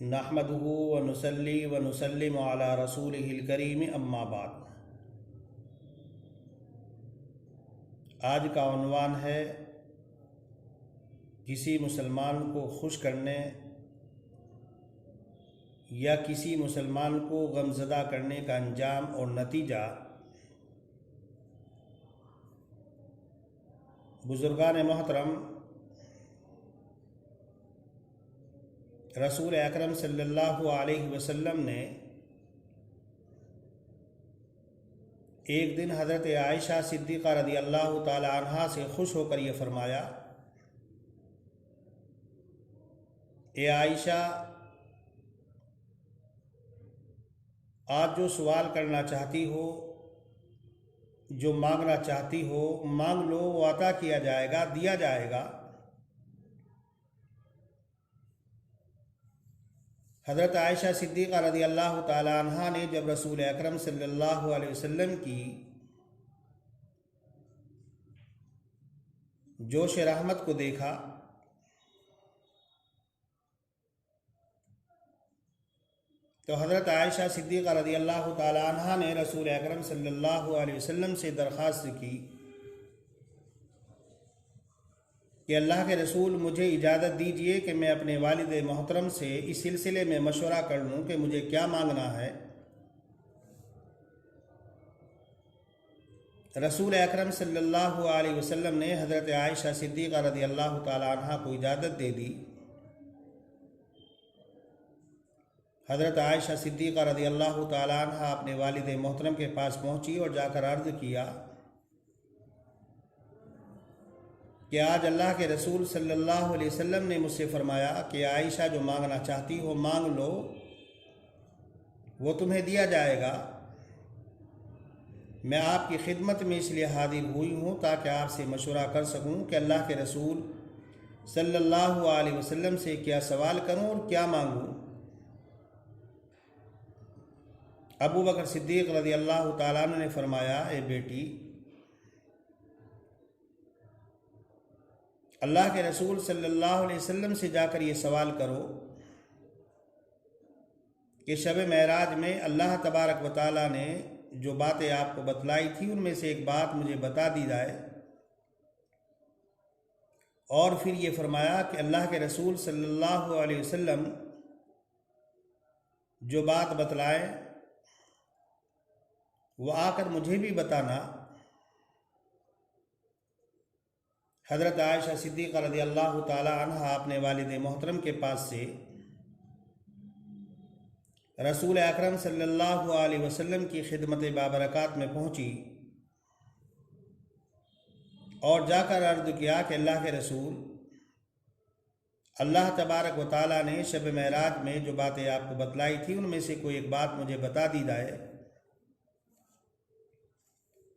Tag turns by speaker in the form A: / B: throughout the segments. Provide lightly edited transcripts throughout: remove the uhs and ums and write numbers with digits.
A: नहमदुहु व नुसल्ली व नुसल्लिमु अला रसूलिहिल करीम अम्मा बाद। आज का उन्वान है किसी मुसलमान को खुश करने या किसी मुसलमान को गमज़दा करने का अंजाम और नतीजा। बुज़ुर्गान मोहतरम, रसूल अकरम सल्लल्लाहु अलैहि वसल्लम ने एक दिन हज़रत आयशा सिद्दीक़ा रज़ी अल्लाह ताला अन्हा से खुश होकर ये फरमाया, ए आयशा, आप जो सवाल करना चाहती हो, जो मांगना चाहती हो, मांग लो, वो अता किया जाएगा, दिया जाएगा। हज़रत आयशा सिद्दीक़ा रज़ी अल्लाह ताला अन्हा ने जब रसूल अकरम सल्लल्लाहु अलैहि वसल्लम की जोश रहमत को देखा तो हज़रत आयशा सिद्दीक़ा रज़ी अल्लाह ताला अन्हा ने रसूल अकरम सल्लल्लाहु अलैहि वसल्लम से दरख्वास्त की कि अल्लाह के रसूल, मुझे इजाज़त दीजिए कि मैं अपने वालिद मोहतरम से इस सिलसिले में मशवरा कर लूँ कि मुझे क्या मांगना है। रसूल अकरम सल्लल्लाहु अलैहि वसल्लम ने हज़रत आयशा सिद्दीक़ा रज़ी अल्लाह ताला अन्हा को इजाज़त दे दी। हज़रत आयशा सिद्दीक़ा रज़ी अल्लाह ताला अन्हा अपने वालिद मोहतरम के पास पहुँची और जाकर अर्ज़ किया कि आज अल्लाह के रसूल सल्लल्लाहु अलैहि वसल्लम ने मुझसे फ़रमाया कि आयशा, जो मांगना चाहती हो मांग लो, वो तुम्हें दिया जाएगा। मैं आपकी खिदमत में इसलिए हाजिर हुई हूँ ताकि आपसे मशवरा कर सकूँ कि अल्लाह के रसूल सल्लल्लाहु अलैहि वसल्लम से क्या सवाल करूँ और क्या मांगूँ। अबू बकर सिद्दीक़ रज़ी अल्लाह ताला अन्हु ने फरमाया, ए बेटी, अल्लाह के रसूल सल्लल्लाहु अलैहि वसल्लम से जाकर ये सवाल करो कि शब महराज में अल्लाह तबारक व तआला ने जो बातें आपको बतलाई थी उनमें से एक बात मुझे बता दी जाए। और फिर ये फरमाया कि अल्लाह के रसूल सल्लल्लाहु अलैहि वसल्लम जो बात बतलाए वो आकर मुझे भी बताना। हज़रत आयशा सिद्दीक़ा रज़ी अल्लाह ताला अन्हा अपने वालिद मोहतरम के पास से रसूल अकरम सल्लल्लाहु अलैहि वसल्लम की खिदमत बाबरकात में पहुँची और जाकर अर्ज़ किया कि अल्लाह के रसूल, अल्लाह तबारक व तआला ने शब महराज में जो बातें आपको बतलाई थी उनमें से कोई एक बात मुझे बता दी जाए।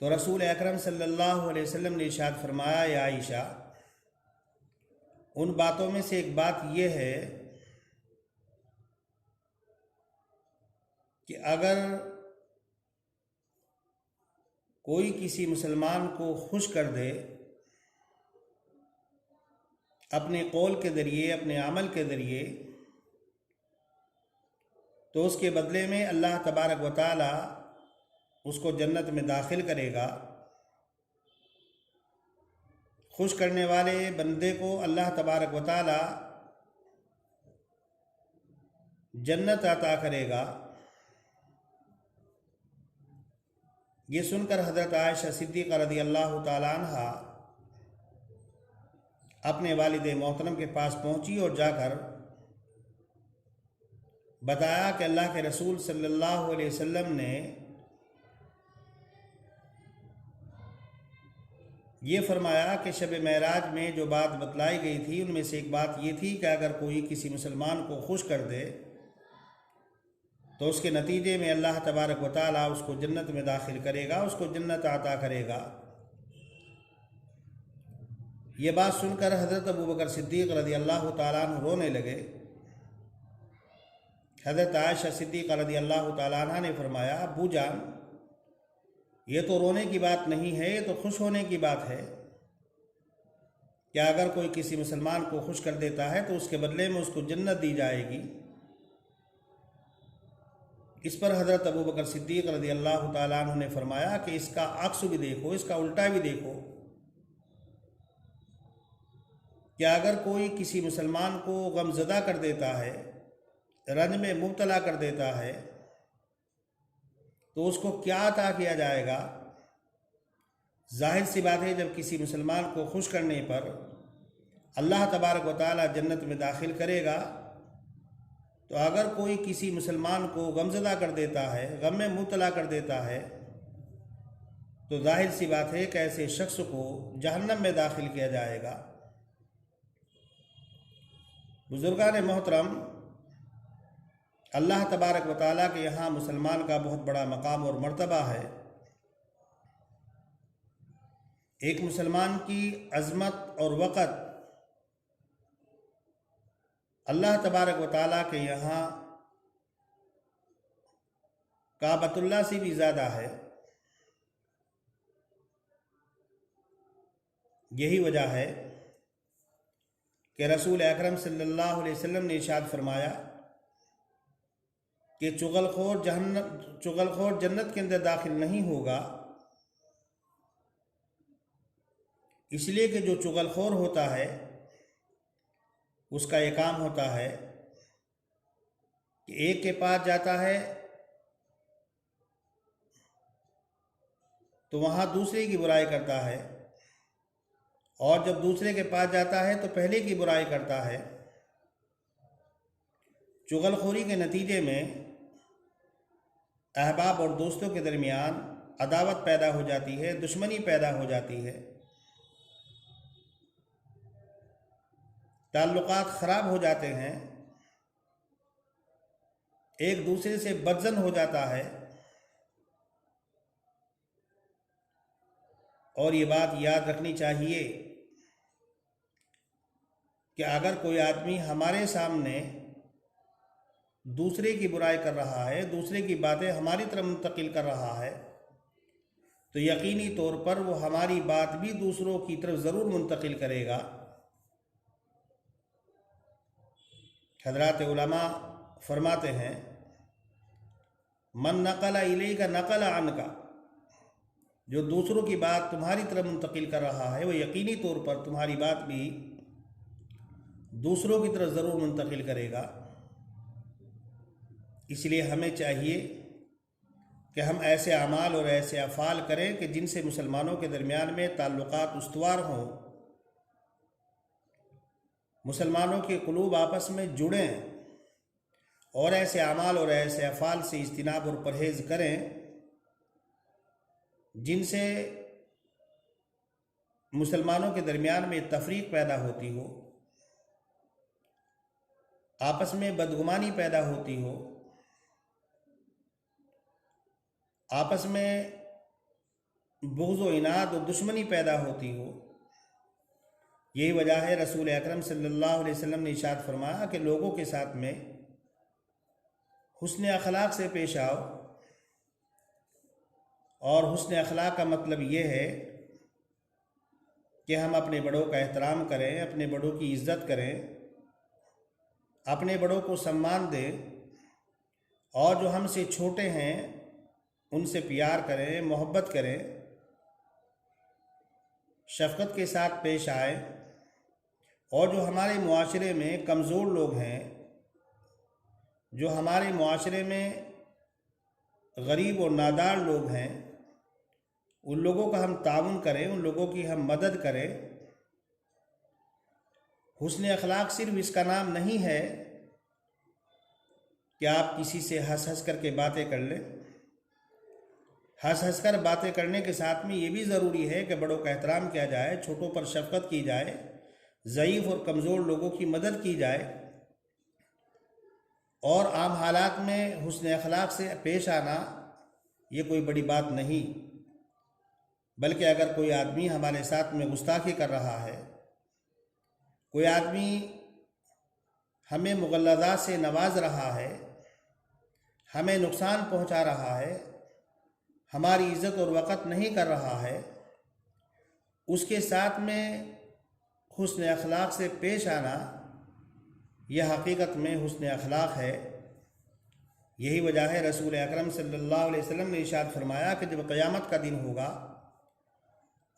A: तो रसूल अकरम सल्लल्लाहु अलैहि वसल्लम ने इरशाद फरमाया, या आयशा, उन बातों में से एक बात यह है कि अगर कोई किसी मुसलमान को खुश कर दे अपने कौल के ज़रिए, अपने अमल के ज़रिए, तो उसके बदले में अल्लाह तबारक व तआला उसको जन्नत में दाखिल करेगा। खुश करने वाले बंदे को अल्लाह तबारक व तआला जन्नत अता करेगा। ये सुनकर हज़रत आयशा सिद्दीक़ा रज़ी अल्लाह ताला अन्हा अपने वालिद मोहतरम के पास पहुँची और जाकर बताया कि अल्लाह के रसूल सल्लल्लाहु अलैहि वसल्लम ने ये फरमाया कि शब महराज में जो बात बतलाई गई थी उनमें से एक बात ये थी कि अगर कोई किसी मुसलमान को खुश कर दे तो उसके नतीजे में अल्लाह तबारक व तआला उसको जन्नत में दाखिल करेगा, उसको जन्नत अता करेगा। ये बात सुनकर हज़रत अबू बकर सिद्दीक़ रज़ी अल्लाह ताला अन्हु रोने लगे। हज़रत आयशा सिद्दीक़ा रज़ी अल्लाह ताला अन्हा ने फरमाया, अबू जान, ये तो रोने की बात नहीं है, ये तो खुश होने की बात है। क्या अगर कोई किसी मुसलमान को खुश कर देता है तो उसके बदले में उसको जन्नत दी जाएगी। इस पर हज़रत अबू बकर सिद्दीक़ रज़ी अल्लाह ताला अन्हु ने फरमाया कि इसका अक्स भी देखो, इसका उल्टा भी देखो, कि अगर कोई किसी मुसलमान को गमज़दा कर देता है, रंज में मुब्तला कर देता है, तो उसको क्या अता किया जाएगा। जाहिर सी बात है, जब किसी मुसलमान को खुश करने पर अल्लाह तबारक व तआला जन्नत में दाखिल करेगा, तो अगर कोई किसी मुसलमान को गमज़दा कर देता है, गम में मुब्तला कर देता है, तो जाहिर सी बात है कि ऐसे शख्स को जहन्नम में दाखिल किया जाएगा। बुजुर्गान मोहतरम, अल्लाह तबारक व तआला के यहाँ मुसलमान का बहुत बड़ा मकाम और मर्तबा है। एक मुसलमान की अज़मत और वक़्त अल्लाह तबारक व तआला के यहाँ काबतुल्लाह से भी ज़्यादा है। यही वजह है कि रसूल अकरम सल्लल्लाहु अलैहि वसल्लम ने इरशाद फरमाया कि चुगलखोर जन्नत के अंदर दाखिल नहीं होगा, इसलिए कि जो चुगलखोर होता है उसका ये काम होता है कि एक के पास जाता है तो वहाँ दूसरे की बुराई करता है, और जब दूसरे के पास जाता है तो पहले की बुराई करता है। चुगलखोरी के नतीजे में अहबाब और दोस्तों के दरमियान अदावत पैदा हो जाती है, दुश्मनी पैदा हो जाती है, ताल्लुकात ख़राब हो जाते हैं, एक दूसरे से बदजन हो जाता है। और ये बात याद रखनी चाहिए कि अगर कोई आदमी हमारे सामने दूसरे की बुराई कर रहा है, दूसरे की बातें हमारी तरफ मुंतकिल कर रहा है, तो यकीनी तौर पर वो हमारी बात भी दूसरों की तरफ ज़रूर मुंतकिल करेगा। हज़रात उलमा फरमाते हैं, मन नक़ल इलैका नक़ल अनका, जो दूसरों की बात तुम्हारी तरफ मुंतकिल कर रहा है वो यकीनी तौर पर तुम्हारी बात भी दूसरों की तरफ ज़रूर मुंतकिल करेगा। इसलिए हमें चाहिए कि हम ऐसे अमाल और ऐसे अफ़ाल करें कि जिनसे मुसलमानों के दरमियान में ताल्लुकात उस्तवार हों, मुसलमानों के कुलूब आपस में जुड़ें, और ऐसे अमाल और ऐसे अफ़ाल से इज्तिनाब और परहेज़ करें जिनसे मुसलमानों के दरमियान में तफरीक पैदा होती हो, आपस में बदगुमानी पैदा होती हो, आपस में बुग़्ज़ व इनाद और दुश्मनी पैदा होती हो। यही वजह है रसूल अकरम सल्लल्लाहु अलैहि वसल्लम ने इरशाद फरमाया कि लोगों के साथ में हुस्न अखलाक से पेश आओ। और हुस्न अखलाक का मतलब ये है कि हम अपने बड़ों का एहतराम करें, अपने बड़ों की इज़्ज़त करें, अपने बड़ों को सम्मान दें, और जो हमसे छोटे हैं उनसे प्यार करें, मोहब्बत करें, शफ़क़त के साथ पेश आए। और जो हमारे मुआशरे में कमज़ोर लोग हैं, जो हमारे मुआशरे में गरीब और नादार लोग हैं, उन लोगों का हम ताउन करें, उन लोगों की हम मदद करें। हुस्न अखलाक सिर्फ इसका नाम नहीं है कि आप किसी से हंस हंस करके बातें कर लें। हंस हंस कर बातें करने के साथ में ये भी ज़रूरी है कि बड़ों का एहतराम किया जाए, छोटों पर शफ़क़त की जाए, ज़ईफ़ और कमज़ोर लोगों की मदद की जाए, और आम हालात में हुस्न अखलाक से पेश आना ये कोई बड़ी बात नहीं। बल्कि अगर कोई आदमी हमारे साथ में गुस्ताखी कर रहा है, कोई आदमी हमें मुग़ल्लज़ात से नवाज रहा है, हमें नुकसान पहुंचा रहा है, हमारी इज़्ज़त और वक़्त नहीं कर रहा है, उसके साथ में हुस्न अखलाक से पेश आना यह हकीकत में हुस्न अखलाक है। यही वजह है रसूल अकरम सल्लल्लाहु अलैहि वसल्लम ने इरशाद फरमाया कि जब क़यामत का दिन होगा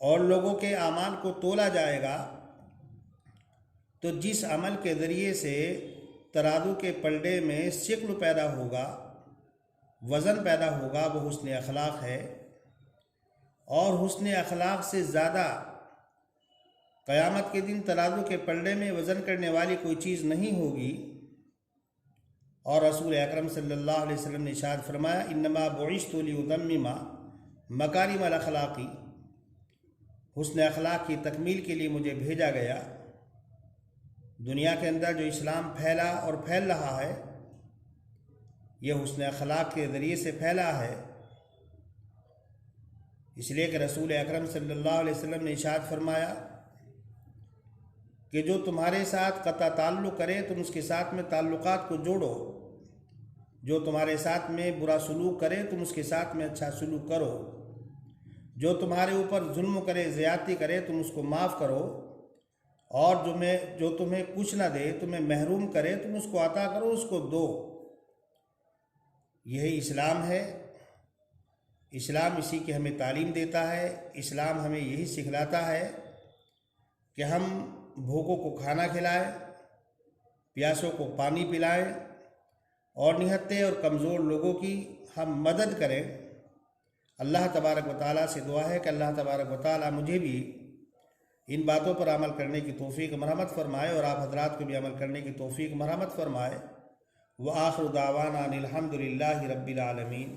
A: और लोगों के आमाल को तोला जाएगा तो जिस अमल के ज़रिए से तराजू के पलड़े में शिक्ल पैदा होगा, वज़न पैदा होगा, वो हुस्न अखलाक है। और हुस्न अखलाक से ज़्यादा क़यामत के दिन तराजू के पलड़े में वज़न करने वाली कोई चीज़ नहीं होगी। और रसूल अकरम सल्लल्लाहु अलैहि वसल्लम ने इरशाद फरमाया, इन्नमा बुइस्तु लिउतम्मिमा मकारिमल अखलाकी, हुस्न अखलाक की तकमील के लिए मुझे भेजा गया। दुनिया के अंदर जो इस्लाम फैला और फैल रहा है, यह हुस्न अखलाक के ज़रिए से फैला है। इसलिए कि रसूल अकरम सल्लल्लाहु अलैहि वसल्लम ने इरशाद फरमाया कि जो तुम्हारे साथ क़ता ताल्लुक़ करे तुम उसके साथ में ताल्लुक़ात को जोड़ो, जो तुम्हारे साथ में बुरा सलूक करे तुम उसके साथ में अच्छा सलूक करो, जो तुम्हारे ऊपर जुल्म करे, ज़्यादती करे, तुम उसको माफ़ करो, और जो तुम्हें कुछ ना दे, तुम्हें महरूम करे, तुम उसको अता करो, उसको दो। यही इस्लाम है। इस्लाम इसी की हमें तालीम देता है। इस्लाम हमें यही सिखलाता है कि हम भूखों को खाना खिलाएं, प्यासों को पानी पिलाएं और निहत्ते और कमज़ोर लोगों की हम मदद करें। अल्लाह तबारक व तआला से दुआ है कि अल्लाह तबारक व तआला मुझे भी इन बातों पर अमल करने की तौफ़ीक़ मरहमत फ़रमाए और आप हज़रात को भी अमल करने की तौफ़ीक़ मरहमत फ़रमाए। व आखिर दावाना अनिल हम्दुलिल्लाहि रब्बिल आलमीन।